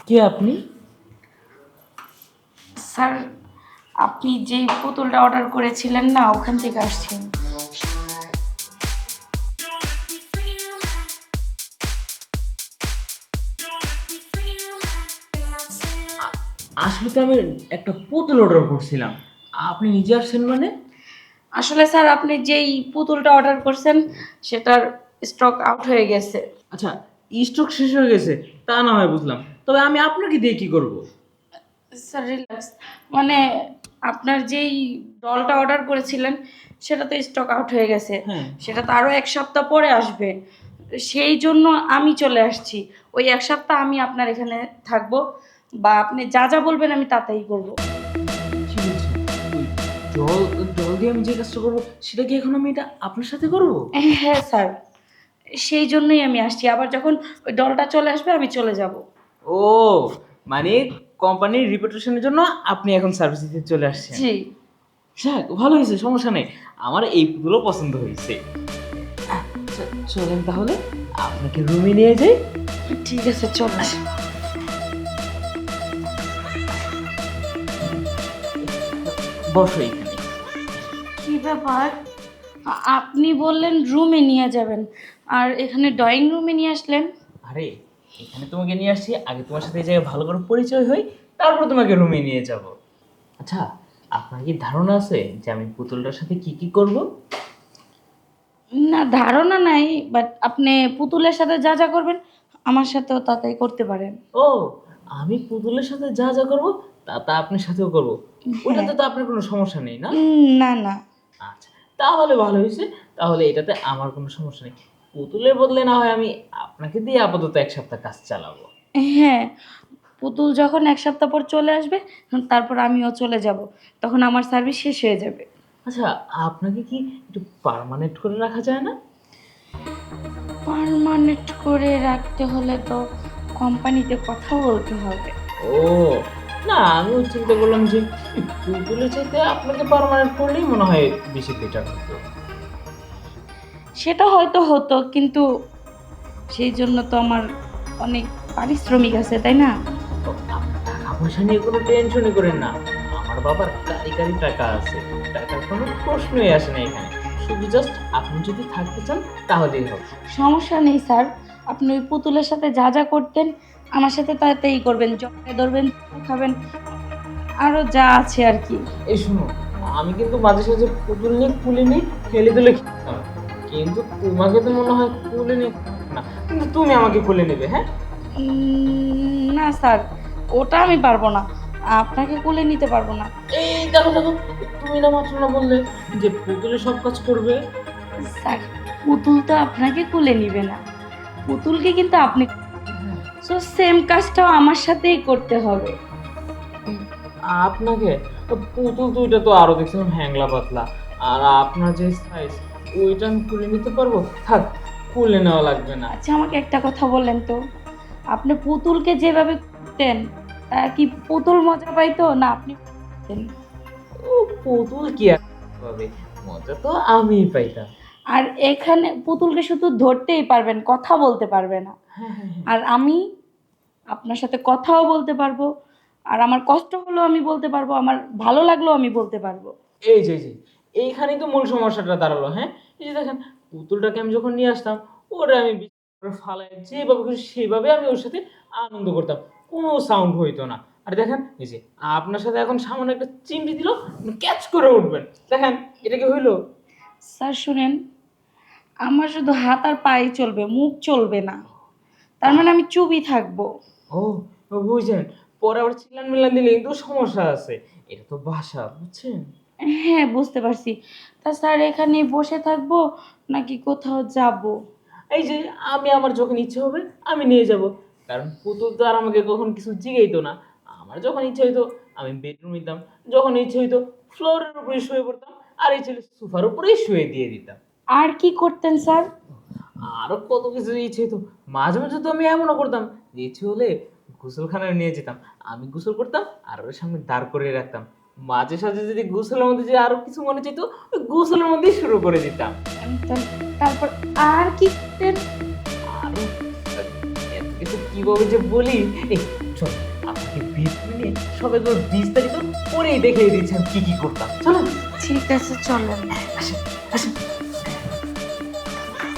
কে আপনি? স্যার, আপনি যেই পুতুলটা অর্ডার করেছিলেন না, ওখান থেকে আসছেন। আসলে তো আমি একটা পুতুল অর্ডার করছিলাম। আপনি নিজে আসছেন মানে? আসলে স্যার, আপনি যেই পুতুলটা অর্ডার করছেন সেটার স্টক আউট হয়ে গেছে। আচ্ছা, স্টক শেষ হয়ে গেছে তা না হয় বুঝলাম, তবে আমি আপনাকে দিয়ে কি করব? স্যার রিল্যাক্স, মানে আপনার যেই ডলটা অর্ডার করেছিলেন সেটা তো স্টক আউট হয়ে গেছে। হ্যাঁ। সেটা তো আরও 1 সপ্তাহ পরে আসবে। সেই জন্য আমি চলে আসছি। ওই 1 সপ্তাহ আমি আপনার এখানে থাকবো, বা আপনি যা যা বলবেন আমি তাতেই করব। কি বলছেন? ওই জল জল দিয়ে আমি যে কাজটা করবো সেটা কি এখন আমি এটা আপনার সাথে করব? হ্যাঁ স্যার, সেই জন্যই আমি আসছি। আবার যখন ওই ডলটা চলে আসবে আমি চলে যাব। ও, মানে কোম্পানির রিপুটেশনের জন্য আপনি এখন সার্ভিস দিতে চলে আসছেন। জি। যাক, ভালো হয়েছে, সমস্যা নেই। আমার এই পুতুলও পছন্দ হয়েছে। আচ্ছা, চলেন তাহলে আপনাকে রুমে নিয়ে যাই। ঠিক আছে, চলে আসেন। বসো এখানে। কি ব্যাপার? আপনি বললেন রুমে নিয়ে যাবেন, আর এখানে ড্রয়িং রুমে নিয়ে আসলেন? আরে, এখানে তোমাকে নিয়ে আসছি, আগে তোমার সাথে এই জায়গায় ভালো করে পরিচয় হই, তারপর তোমাকে রুমে নিয়ে যাব। আচ্ছা, আপনার কি ধারণা আছে যে আমি পুতুলটার সাথে কি কি করব? না, ধারণা নাই, বাট আপনি পুতুলের সাথে যা যা করবেন আমার সাথেও তাই করতে পারেন। ও, আমি পুতুলের সাথে যা যা করব তা তা আপনার সাথেও করব। হ্যাঁ। ওটাতে তো আপনার কোনো সমস্যা নেই না? না না। আচ্ছা, তাহলে ভালো হয়েছে। তাহলে এটাতে আমার কোনো সমস্যা নেই। পুতুলের বদলে না হয় আমি আপনাকে দিয়ে আপাতত 1 সপ্তাহ কাজ চালাবো। হ্যাঁ, পুতুল যখন 1 সপ্তাহ পর চলে আসবে তারপর আমিও চলে যাব, তখন আমার সার্ভিস শেষ হয়ে যাবে। আচ্ছা, আপনাকে কি একটু পার্মানেন্ট করে রাখা যায় না? পার্মানেন্ট করে রাখতে হলে তো কোম্পানিতে কথা বলতে হবে। ও, না, আমিও চিন্তা করলাম যে এই পুতুলের চাইতে আপনাকে পার্মানেন্ট করলেই মনে হয় বেশি বেটার হতো। সেটা হয়তো হতো, কিন্তু সেই জন্য তো আমার অনেক পারিশ্রমিক আছে, তাই না? তো আপনি টাকা পয়সা নিয়ে কোনো টেনশনই করেন না। আমার বাবার কারি কারি টাকা আছে। টাকার কোনো প্রশ্নই আসে না এখানে। শুধু জাস্ট আপনি যদি থাকতে চান তাহলেই হবে। সমস্যা নেই স্যার, আপনি ওই পুতুলের সাথে যা যা করতেন আমার সাথে তাই করবেন। জড়ায় ধরবেন, চুমু খাবেন, আরো যা আছে আর কি। এই শুনো, আমি কিন্তু মাঝে সাঝে পুতুল নিয়ে কুলে নিয়ে খেলে দুলে খেতাম, কিন্তু তোমাকে তো মনে হয় কুলে নিয়ে না, কিন্তু তুমি আমাকে কোলে নেবে, হ্যাঁ? না স্যার, ওটা আমি পারবো না, আপনাকে কোলে নিতে পারবো না। এই দেখো দেখো, তুমি না মাত্র না বললে যে পুতুলে সব কাজ করবে? স্যার, পুতুল তো আপনাকে কোলে নিবে না, পুতুলকে কিন্তু আপনি, সো সেম কাজটাও আমার সাথেই করতে হবে। আপনাকে? পুতুল তো ওইটা তো আরো দেখছিলাম হ্যাংলা পাতলা, আর আপনার যে সাইজ ওইটা আমি খুলে নিতে পারবো? থাক, খুলে নেওয়া লাগবে না। আচ্ছা, আমাকে একটা কথা বললেন তো, আপনি পুতুলকে যেভাবে করতেন তা কি পুতুল মজা পাইতো না আপনি পাইতেন? ও, পুতুল কি আর হবে, মজা তো আমিই পাইতাম। আর এখানে পুতুলকে শুধু ধরতেই পারবেন, কথা বলতে পারবে না। হ্যাঁ হ্যাঁ হ্যাঁ। আর আমি আপনার সাথে কথাও বলতে পারবো, আর আমার কষ্ট হলেও আমি বলতে পারবো, আমার ভালো লাগলেও আমি বলতে পারবো। এই যে এইখানেই তো মূল সমস্যাটা দাঁড়ালো, হ্যাঁ? এই যে দেখেন, পুতুলটাকে আমি যখন নিয়ে আসতাম, ওরে আমি বিছানার উপর ফালায় যেভাবে খুশি সেভাবে আমি ওর সাথে আনন্দ করতাম, কোনো সাউন্ড হইতো না। আর দেখেন, এই যে আপনার সাথে এখন সামান্য একটা চিমটি দিল, ক্যাচ করে উঠবেন। দেখেন, এটা কি হইলো? স্যার শুনেন, আমার শুধু হাত আর পায়ে চলবে, মুখ চলবে না। তার তা মানে আমি চুপই থাকবো। ও, বুঝছেন, পরে আবার চিল্লান মিল্লান দিলে কিন্তু সমস্যা আছে। এটা তো বাসা, বুঝছেন? হ্যাঁ, বুঝতে পারছি। তা স্যার, এখানে বসে থাকবো নাকি কোথাও যাব? এই যে আমি আমার যখন ইচ্ছে হবে আমি নিয়ে যাব, কারণ পুতুল তো আর আমাকে কখন কিছু জিগাইতো না। আমার যখন ইচ্ছে হইতো আমি বেডরুম নিতাম, যখন ইচ্ছে হইতো ফ্লোরের উপরে শুয়ে পড়তাম, আর এই ছেলে সোফার উপরেই শুয়ে দিয়ে দিতাম। আর কি করতেন স্যার? আরো কত কিছু ইচ্ছে হইতো। মাঝে মাঝে তো আমি এমনও করতাম যে ইচ্ছে হলে গোসলখানায় নিয়ে যেতাম, আমি গোসল করতাম আর ওর সামনে দাঁড় করে রাখতাম। মাঝে সাঝে যদি গোসলের মধ্যে যে আরো কিছু মনে চাইতো, ওই গোসলের মধ্যেই শুরু করে দিতাম। তারপর আর কি করতেন? আরো এত কিছু কিভাবে যে বলি। এই, চল সব একবার বিস্তারিত পরেই দেখিয়ে দিচ্ছেন কি কি করতাম। চলো ঠিক আছে চলেন। আসেন আসেন।